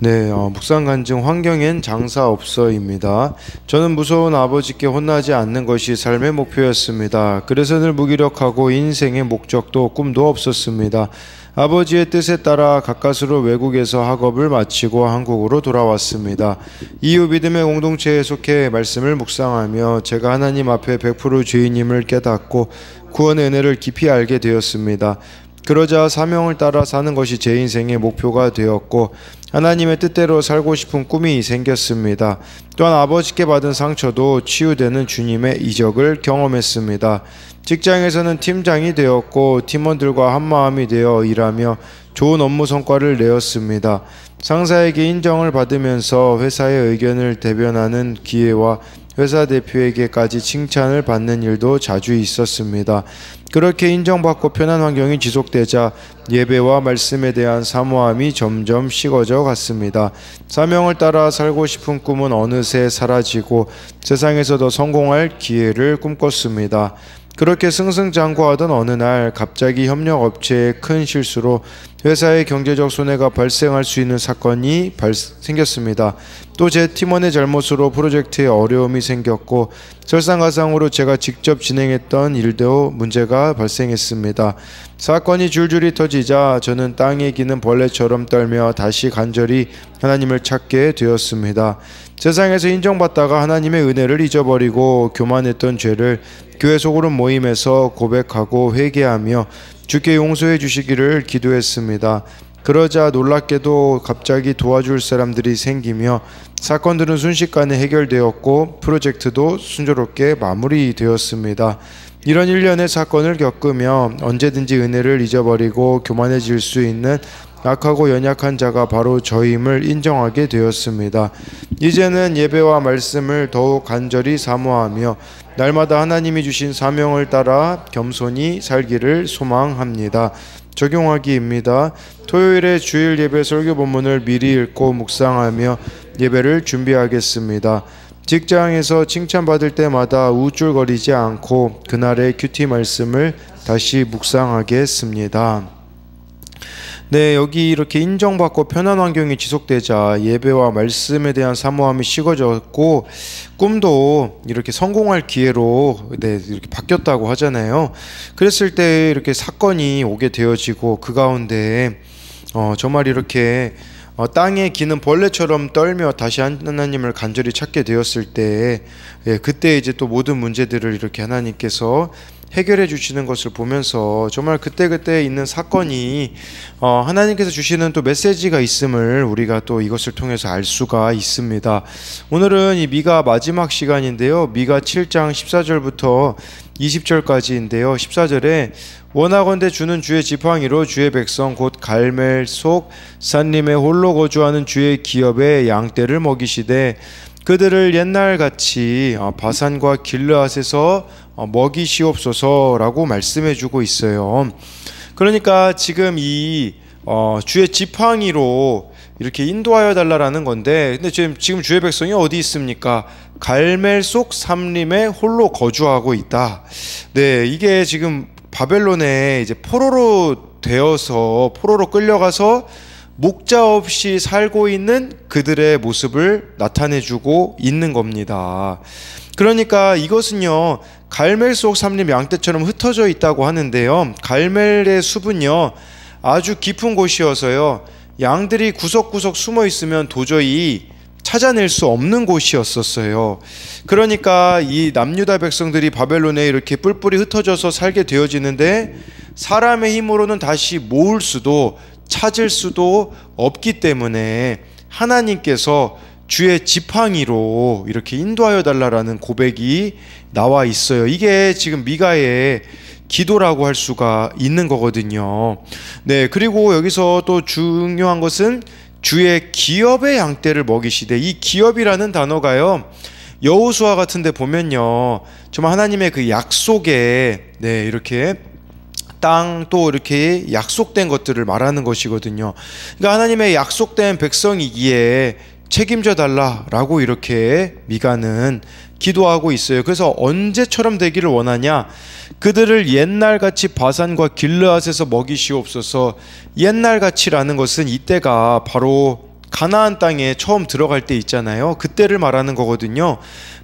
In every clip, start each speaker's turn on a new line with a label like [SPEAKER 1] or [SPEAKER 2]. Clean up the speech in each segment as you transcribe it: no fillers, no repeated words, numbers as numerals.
[SPEAKER 1] 네, 묵상 간증 환경엔 장사 없어입니다. 저는 무서운 아버지께 혼나지 않는 것이 삶의 목표였습니다. 그래서 늘 무기력하고 인생의 목적도 꿈도 없었습니다. 아버지의 뜻에 따라 가까스로 외국에서 학업을 마치고 한국으로 돌아왔습니다. 이후 믿음의 공동체에 속해 말씀을 묵상하며 제가 하나님 앞에 100% 죄인임을 깨닫고 구원의 은혜를 깊이 알게 되었습니다. 그러자 사명을 따라 사는 것이 제 인생의 목표가 되었고 하나님의 뜻대로 살고 싶은 꿈이 생겼습니다. 또한 아버지께 받은 상처도 치유되는 주님의 이적을 경험했습니다. 직장에서는 팀장이 되었고 팀원들과 한마음이 되어 일하며 좋은 업무 성과를 내었습니다. 상사에게 인정을 받으면서 회사의 의견을 대변하는 기회와 회사 대표에게까지 칭찬을 받는 일도 자주 있었습니다. 그렇게 인정받고 편한 환경이 지속되자 예배와 말씀에 대한 사모함이 점점 식어져 갔습니다. 사명을 따라 살고 싶은 꿈은 어느새 사라지고 세상에서 더 성공할 기회를 꿈꿨습니다. 그렇게 승승장구하던 어느 날 갑자기 협력업체의 큰 실수로 회사의 경제적 손해가 발생할 수 있는 사건이 생겼습니다. 또 제 팀원의 잘못으로 프로젝트에 어려움이 생겼고 설상가상으로 제가 직접 진행했던 일도 문제가 발생했습니다. 사건이 줄줄이 터지자 저는 땅에 기는 벌레처럼 떨며 다시 간절히 하나님을 찾게 되었습니다. 세상에서 인정받다가 하나님의 은혜를 잊어버리고 교만했던 죄를 교회 소그룹 모임에서 고백하고 회개하며 주께 용서해 주시기를 기도했습니다. 그러자 놀랍게도 갑자기 도와줄 사람들이 생기며 사건들은 순식간에 해결되었고 프로젝트도 순조롭게 마무리되었습니다. 이런 일련의 사건을 겪으며 언제든지 은혜를 잊어버리고 교만해질 수 있는 악하고 연약한 자가 바로 저임을 인정하게 되었습니다. 이제는 예배와 말씀을 더욱 간절히 사모하며 날마다 하나님이 주신 사명을 따라 겸손히 살기를 소망합니다. 적용하기입니다. 토요일에 주일 예배 설교 본문을 미리 읽고 묵상하며 예배를 준비하겠습니다. 직장에서 칭찬받을 때마다 우쭐거리지 않고 그날의 큐티 말씀을 다시 묵상하겠습니다. 네, 여기 이렇게 인정받고 편한 환경이 지속되자 예배와 말씀에 대한 사모함이 식어졌고 꿈도 이렇게 성공할 기회로 이렇게 바뀌었다고 하잖아요. 그랬을 때 이렇게 사건이 오게 되어지고 그 가운데 정말 이렇게 땅에 기는 벌레처럼 떨며 다시 하나님을 간절히 찾게 되었을 때 그때 이제 또 모든 문제들을 이렇게 하나님께서 해결해 주시는 것을 보면서 정말 그때그때 있는 사건이 하나님께서 주시는 또 메시지가 있음을 우리가 또 이것을 통해서 알 수가 있습니다. 오늘은 이 미가 마지막 시간인데요. 미가 7장 14절부터 20절까지인데요. 14절에 원하건대 주는 주의 지팡이로 주의 백성 곧 갈멜 속 산림에 홀로 거주하는 주의 기업의 양떼를 먹이시되 그들을 옛날같이 바산과 길르앗에서 먹이시옵소서라고 말씀해주고 있어요. 그러니까 지금 이 주의 지팡이로 이렇게 인도하여 달라라는 건데, 근데 지금 주의 백성이 어디 있습니까? 갈멜 속 산림에 홀로 거주하고 있다. 네, 이게 지금 바벨론에 이제 포로로 끌려가서 목자 없이 살고 있는 그들의 모습을 나타내주고 있는 겁니다. 그러니까 이것은요, 갈멜 속 산림 양떼처럼 흩어져 있다고 하는데요, 갈멜의 숲은요 아주 깊은 곳이어서요 양들이 구석구석 숨어 있으면 도저히 찾아낼 수 없는 곳이었었어요. 그러니까 이 남유다 백성들이 바벨론에 이렇게 뿔뿔이 흩어져서 살게 되어지는데 사람의 힘으로는 다시 모을 수도 찾을 수도 없기 때문에 하나님께서 주의 지팡이로 이렇게 인도하여 달라라는 고백이 나와 있어요. 이게 지금 미가의 기도라고 할 수가 있는 거거든요. 네, 그리고 여기서 또 중요한 것은 주의 기업의 양떼를 먹이시되, 이 기업이라는 단어가요 여호수아 같은 데 보면요 정말 하나님의 그 약속에 이렇게 땅 또 이렇게 약속된 것들을 말하는 것이거든요. 그러니까 하나님의 약속된 백성이기에 책임져 달라라고 이렇게 미가는 기도하고 있어요. 그래서 언제처럼 되기를 원하냐? 그들을 옛날같이 바산과 길르앗에서 먹이시옵소서. 옛날같이라는 것은 이때가 바로 가나안 땅에 처음 들어갈 때 있잖아요. 그때를 말하는 거거든요.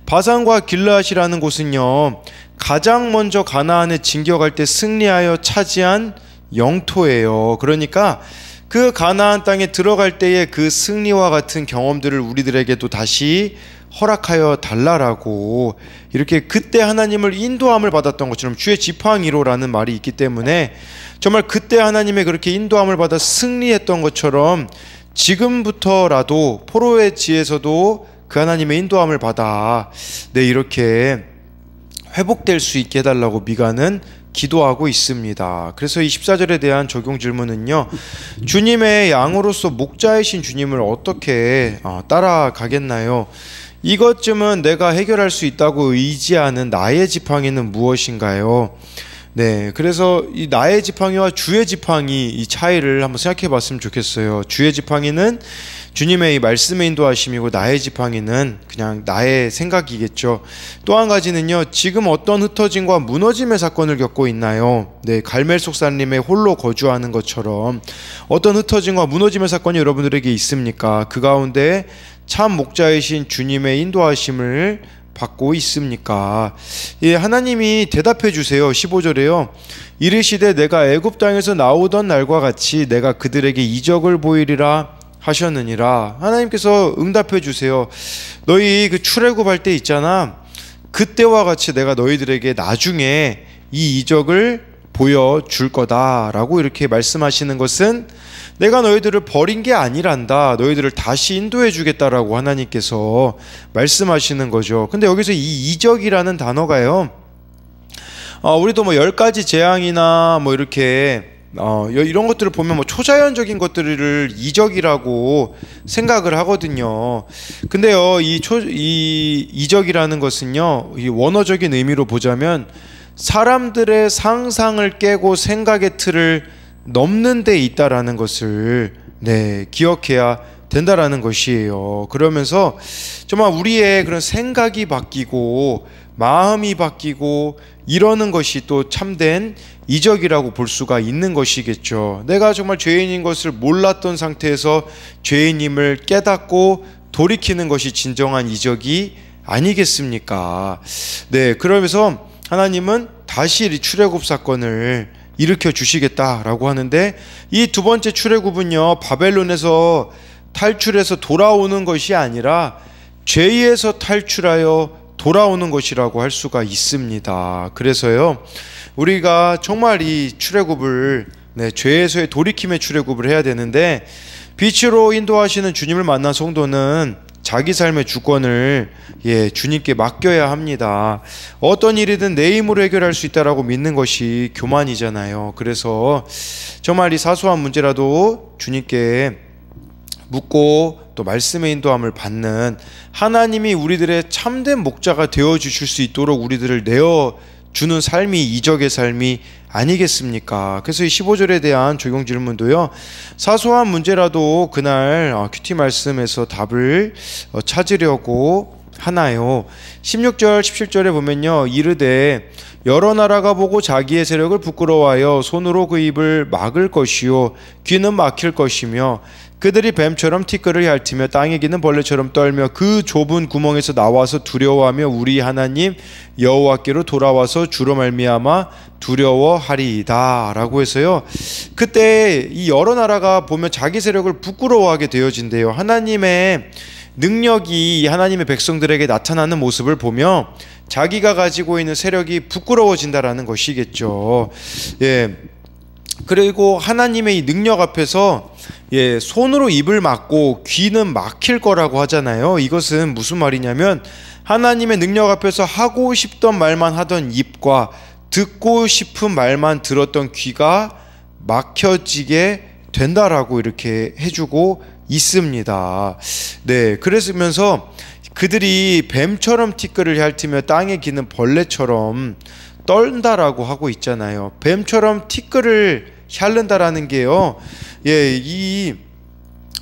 [SPEAKER 1] 바산과 길르앗이라는 곳은요, 가장 먼저 가나안에 진격할 때 승리하여 차지한 영토예요. 그러니까 그 가나안 땅에 들어갈 때의 그 승리와 같은 경험들을 우리들에게도 다시 허락하여 달라라고, 이렇게 그때 하나님을 인도함을 받았던 것처럼, 주의 지팡이로라는 말이 있기 때문에 정말 그때 하나님의 그렇게 인도함을 받아 승리했던 것처럼 지금부터라도 포로의 지에서도 그 하나님의 인도함을 받아 이렇게 회복될 수 있게 해달라고 미가는 기도하고 있습니다. 그래서 이 14절에 대한 적용 질문은요, 주님의 양으로서 목자이신 주님을 어떻게 따라가겠나요? 이것쯤은 내가 해결할 수 있다고 의지하는 나의 지팡이는 무엇인가요? 네, 그래서 이 나의 지팡이와 주의 지팡이, 이 차이를 한번 생각해 봤으면 좋겠어요. 주의 지팡이는 주님의 이 말씀의 인도하심이고, 나의 지팡이는 그냥 나의 생각이겠죠. 또 한 가지는요, 지금 어떤 흩어짐과 무너짐의 사건을 겪고 있나요? 네, 갈멜 속사님의 홀로 거주하는 것처럼 어떤 흩어짐과 무너짐의 사건이 여러분들에게 있습니까? 그 가운데 참 목자이신 주님의 인도하심을 받고 있습니까? 예, 하나님이 대답해 주세요. 15절에요. 이르시되 내가 애굽 땅에서 나오던 날과 같이 내가 그들에게 이적을 보이리라 하셨느니라. 하나님께서 응답해 주세요. 너희 그 출애굽할 때 있잖아, 그때와 같이 내가 너희들에게 나중에 이 이적을 보여줄 거다라고 이렇게 말씀하시는 것은 내가 너희들을 버린 게 아니란다, 너희들을 다시 인도해 주겠다라고 하나님께서 말씀하시는 거죠. 근데 여기서 이 이적이라는 단어가요, 우리도 뭐 10가지 재앙이나 뭐 이렇게 이런 것들을 보면 뭐 초자연적인 것들을 이적이라고 생각을 하거든요. 근데요, 이 이적이라는 것은요, 이 원어적인 의미로 보자면 사람들의 상상을 깨고 생각의 틀을 넘는 데 있다라는 것을 기억해야 된다라는 것이에요. 그러면서 정말 우리의 그런 생각이 바뀌고 마음이 바뀌고 이러는 것이 또 참된 이적이라고 볼 수가 있는 것이겠죠. 내가 정말 죄인인 것을 몰랐던 상태에서 죄인임을 깨닫고 돌이키는 것이 진정한 이적이 아니겠습니까? 네, 그러면서 하나님은 다시 이 출애굽 사건을 일으켜 주시겠다라고 하는데, 이 두 번째 출애굽은요, 바벨론에서 탈출해서 돌아오는 것이 아니라 죄에서 탈출하여 돌아오는 것이라고 할 수가 있습니다. 그래서요, 우리가 정말 이 출애굽을 죄에서의 돌이킴의 출애굽을 해야 되는데, 빛으로 인도하시는 주님을 만난 성도는 자기 삶의 주권을 주님께 맡겨야 합니다. 어떤 일이든 내 힘으로 해결할 수 있다라고 믿는 것이 교만이잖아요. 그래서 정말 이 사소한 문제라도 주님께 묻고 또 말씀의 인도함을 받는, 하나님이 우리들의 참된 목자가 되어 주실 수 있도록 우리들을 내어주는 삶이 이적의 삶이 아니겠습니까? 그래서 이 15절에 대한 적용 질문도요, 사소한 문제라도 그날 큐티 말씀에서 답을 찾으려고 하나요? 16절 17절에 보면요, 이르되 여러 나라가 보고 자기의 세력을 부끄러워하여 손으로 그 입을 막을 것이요 귀는 막힐 것이며, 그들이 뱀처럼 티끌을 핥으며 땅에 기는 벌레처럼 떨며 그 좁은 구멍에서 나와서 두려워하며 우리 하나님 여호와께로 돌아와서 주로 말미암아 두려워하리이다 라고 해서요, 그때 이 여러 나라가 보면 자기 세력을 부끄러워하게 되어진대요. 하나님의 능력이 하나님의 백성들에게 나타나는 모습을 보며 자기가 가지고 있는 세력이 부끄러워진다라는 것이겠죠. 그리고 하나님의 이 능력 앞에서 손으로 입을 막고 귀는 막힐 거라고 하잖아요. 이것은 무슨 말이냐면, 하나님의 능력 앞에서 하고 싶던 말만 하던 입과 듣고 싶은 말만 들었던 귀가 막혀지게 된다라고 이렇게 해주고 있습니다. 그러면서 그들이 뱀처럼 티끌을 핥으며 땅에 기는 벌레처럼 떨다라고 하고 있잖아요. 뱀처럼 티끌을 핥는다라는 게요, 이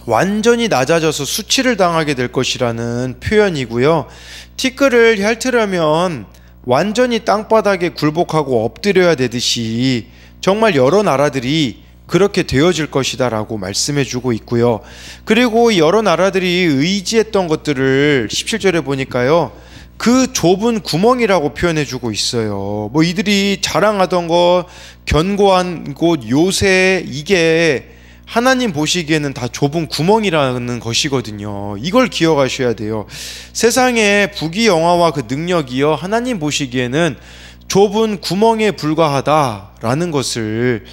[SPEAKER 1] 완전히 낮아져서 수치를 당하게 될 것이라는 표현이고요. 티끌을 핥으려면 완전히 땅바닥에 굴복하고 엎드려야 되듯이 정말 여러 나라들이 그렇게 되어질 것이다 라고 말씀해 주고 있고요. 그리고 여러 나라들이 의지했던 것들을 17절에 보니까요, 그 좁은 구멍이라고 표현해 주고 있어요. 뭐 이들이 자랑하던 거, 견고한 곳, 요새, 이게 하나님 보시기에는 다 좁은 구멍이라는 것이거든요. 이걸 기억하셔야 돼요. 세상의 부귀영화와 그 능력이요, 하나님 보시기에는 좁은 구멍에 불과하다라는 것을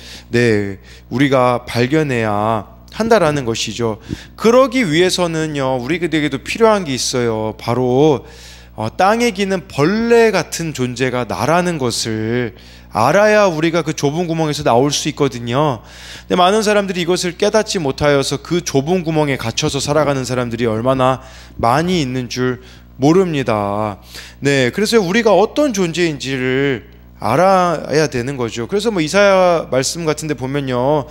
[SPEAKER 1] 우리가 발견해야 한다라는 것이죠. 그러기 위해서는요, 우리에게도 필요한 게 있어요. 바로 땅에 기는 벌레 같은 존재가 나라는 것을 알아야 우리가 그 좁은 구멍에서 나올 수 있거든요. 근데 많은 사람들이 이것을 깨닫지 못하여서 그 좁은 구멍에 갇혀서 살아가는 사람들이 얼마나 많이 있는 줄 모릅니다. 그래서 우리가 어떤 존재인지를 알아야 되는 거죠. 그래서 뭐 이사야 말씀 같은데 보면요,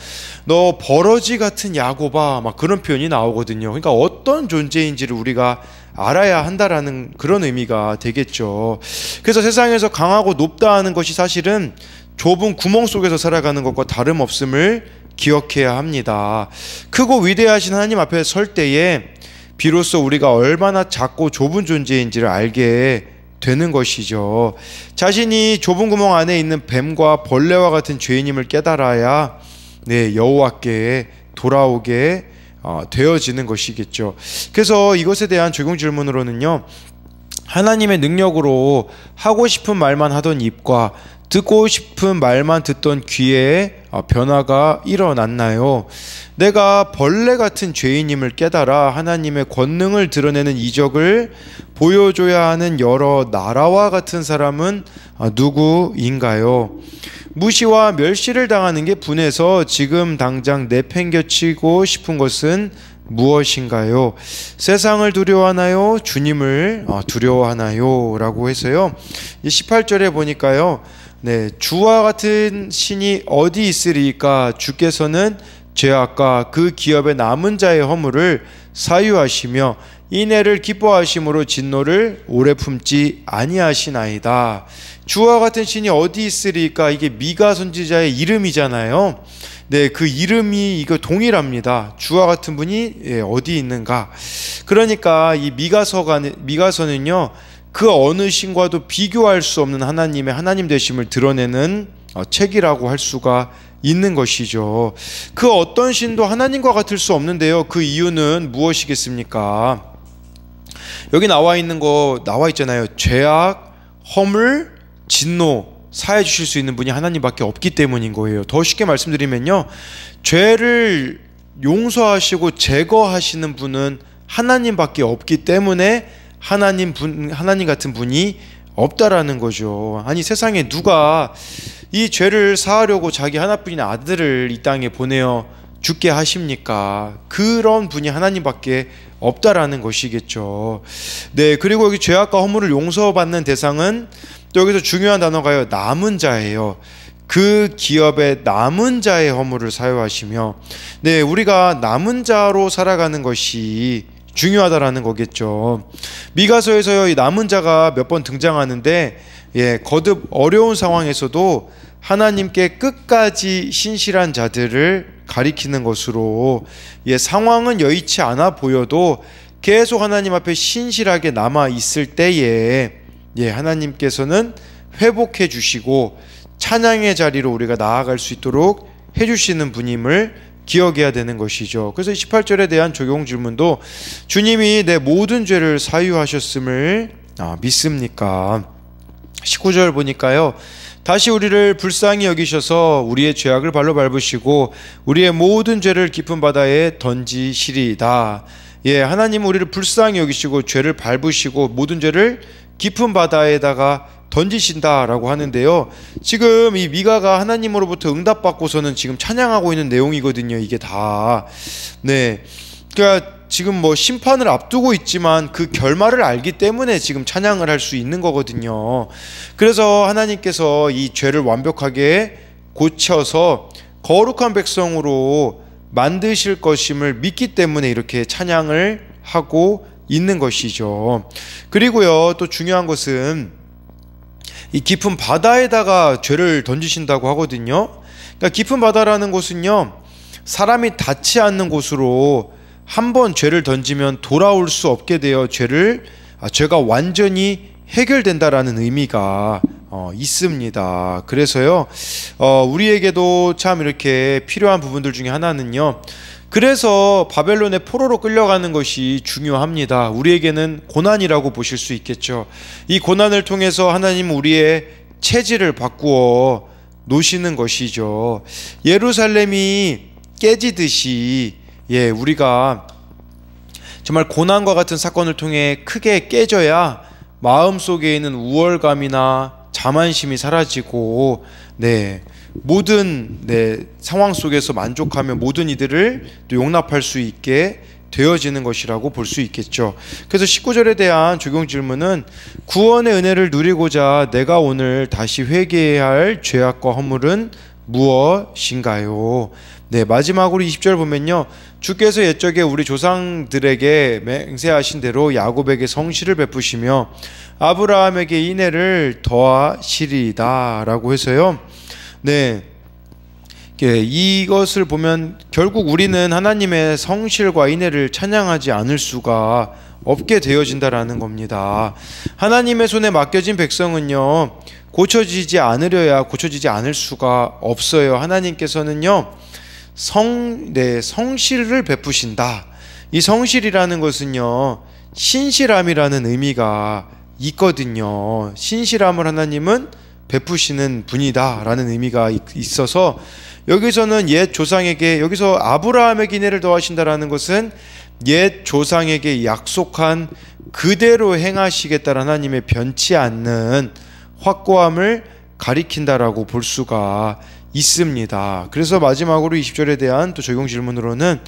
[SPEAKER 1] 너 버러지 같은 야곱아, 막 그런 표현이 나오거든요. 그러니까 어떤 존재인지를 우리가 알아야 한다라는 그런 의미가 되겠죠. 그래서 세상에서 강하고 높다 하는 것이 사실은 좁은 구멍 속에서 살아가는 것과 다름없음을 기억해야 합니다. 크고 위대하신 하나님 앞에 설 때에 비로소 우리가 얼마나 작고 좁은 존재인지를 알게 되는 것이죠. 자신이 좁은 구멍 안에 있는 뱀과 벌레와 같은 죄인임을 깨달아야 여호와께 돌아오게 되어지는 것이겠죠. 그래서 이것에 대한 적용 질문으로는요, 하나님의 능력으로 하고 싶은 말만 하던 입과 듣고 싶은 말만 듣던 귀에 변화가 일어났나요? 내가 벌레 같은 죄인임을 깨달아 하나님의 권능을 드러내는 이적을 보여줘야 하는 여러 나라와 같은 사람은 누구인가요? 무시와 멸시를 당하는 게 분해서 지금 당장 내팽겨치고 싶은 것은 무엇인가요? 세상을 두려워하나요? 주님을 두려워하나요? 라고 해서요, 18절에 보니까요, 주와 같은 신이 어디 있으리까? 주께서는 죄악과 그 기업의 남은 자의 허물을 사유하시며 인애를 기뻐하심으로 진노를 오래 품지 아니하시나이다. 주와 같은 신이 어디 있으리까? 이게 미가 선지자의 이름이잖아요. 그 이름이 이거 동일합니다. 주와 같은 분이 어디 있는가? 그러니까 이 미가서는요, 그 어느 신과도 비교할 수 없는 하나님의 하나님 되심을 드러내는 책이라고 할 수가 있는 것이죠. 그 어떤 신도 하나님과 같을 수 없는데요. 그 이유는 무엇이겠습니까? 여기 나와 있잖아요. 죄악, 허물, 진노 사해 주실 수 있는 분이 하나님밖에 없기 때문인 거예요. 더 쉽게 말씀드리면요, 죄를 용서하시고 제거하시는 분은 하나님밖에 없기 때문에 하나님 같은 분이 없다라는 거죠. 아니, 세상에 누가 이 죄를 사하려고 자기 하나뿐인 아들을 이 땅에 보내어 죽게 하십니까? 그런 분이 하나님밖에 없다라는 것이겠죠. 그리고 여기 죄악과 허물을 용서받는 대상은 또 여기서 중요한 단어가요, 남은 자예요. 그 기업의 남은 자의 허물을 사유하시며, 우리가 남은 자로 살아가는 것이 중요하다라는 거겠죠. 미가서에서요, 이 남은 자가 몇 번 등장하는데, 거듭 어려운 상황에서도 하나님께 끝까지 신실한 자들을 가리키는 것으로, 상황은 여의치 않아 보여도 계속 하나님 앞에 신실하게 남아 있을 때에 하나님께서는 회복해 주시고 찬양의 자리로 우리가 나아갈 수 있도록 해주시는 분임을 기억해야 되는 것이죠. 그래서 18절에 대한 적용 질문도, 주님이 내 모든 죄를 사유하셨음을 믿습니까? 19절 보니까요, 다시 우리를 불쌍히 여기셔서 우리의 죄악을 발로 밟으시고 우리의 모든 죄를 깊은 바다에 던지시리이다. 하나님은 우리를 불쌍히 여기시고 죄를 밟으시고 모든 죄를 깊은 바다에다가 던지신다라고 하는데요, 지금 이 미가가 하나님으로부터 응답받고서는 지금 찬양하고 있는 내용이거든요. 이게 다 그러니까 지금 뭐 심판을 앞두고 있지만 그 결말을 알기 때문에 지금 찬양을 할 수 있는 거거든요. 그래서 하나님께서 이 죄를 완벽하게 고쳐서 거룩한 백성으로 만드실 것임을 믿기 때문에 이렇게 찬양을 하고 있는 것이죠. 그리고요, 또 중요한 것은 이 깊은 바다에다가 죄를 던지신다고 하거든요. 그러니까 깊은 바다라는 곳은요, 사람이 닿지 않는 곳으로 한번 죄를 던지면 돌아올 수 없게 되어 죄가 완전히 해결된다라는 의미가 있습니다. 그래서요, 우리에게도 참 이렇게 필요한 부분들 중에 하나는요, 그래서 바벨론의 포로로 끌려가는 것이 중요합니다. 우리에게는 고난이라고 보실 수 있겠죠. 이 고난을 통해서 하나님은 우리의 체질을 바꾸어 놓으시는 것이죠. 예루살렘이 깨지듯이, 우리가 정말 고난과 같은 사건을 통해 크게 깨져야 마음속에 있는 우월감이나 자만심이 사라지고, 모든 상황 속에서 만족하며 모든 이들을 또 용납할 수 있게 되어지는 것이라고 볼 수 있겠죠. 그래서 19절에 대한 적용 질문은, 구원의 은혜를 누리고자 내가 오늘 다시 회개해야 할 죄악과 허물은 무엇인가요? 마지막으로 20절 보면요, 주께서 옛적에 우리 조상들에게 맹세하신 대로 야곱에게 성실을 베푸시며 아브라함에게 인애를 더하시리이다 라고 해서요, 이것을 보면 결국 우리는 하나님의 성실과 인애를 찬양하지 않을 수가 없게 되어진다라는 겁니다. 하나님의 손에 맡겨진 백성은요, 고쳐지지 않을 수가 없어요. 하나님께서는요, 성실을 베푸신다. 이 성실이라는 것은요, 신실함이라는 의미가 있거든요. 신실함을 하나님은 베푸시는 분이다 라는 의미가 있어서, 여기서는 옛 조상에게, 여기서 아브라함에게 인애를 더하신다라는 것은 옛 조상에게 약속한 그대로 행하시겠다라는 하나님의 변치 않는 확고함을 가리킨다라고 볼 수가 있습니다. 그래서 마지막으로 20절에 대한 또 적용 질문으로는,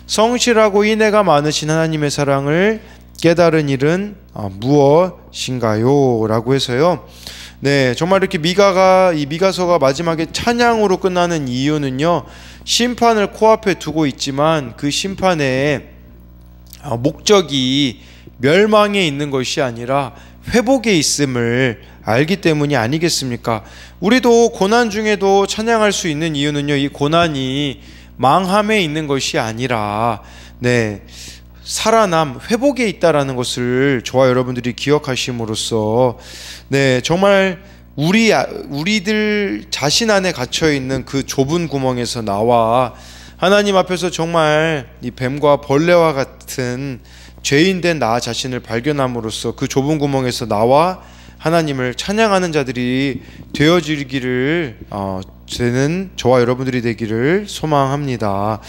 [SPEAKER 1] 성실하고 인애가 많으신 하나님의 사랑을 깨달은 일은 무엇인가요? 라고 해서요, 정말 이렇게 이 미가서가 마지막에 찬양으로 끝나는 이유는요, 심판을 코앞에 두고 있지만 그 심판의 목적이 멸망에 있는 것이 아니라 회복에 있음을 알기 때문이 아니겠습니까? 우리도 고난 중에도 찬양할 수 있는 이유는요, 이 고난이 망함에 있는 것이 아니라 살아남, 회복에 있다라는 것을 저와 여러분들이 기억하심으로써 정말 우리들 자신 안에 갇혀 있는 그 좁은 구멍에서 나와 하나님 앞에서 정말 이 뱀과 벌레와 같은 죄인된 나 자신을 발견함으로써 그 좁은 구멍에서 나와 하나님을 찬양하는 자들이 되어지기를 되는 저와 여러분들이 되기를 소망합니다.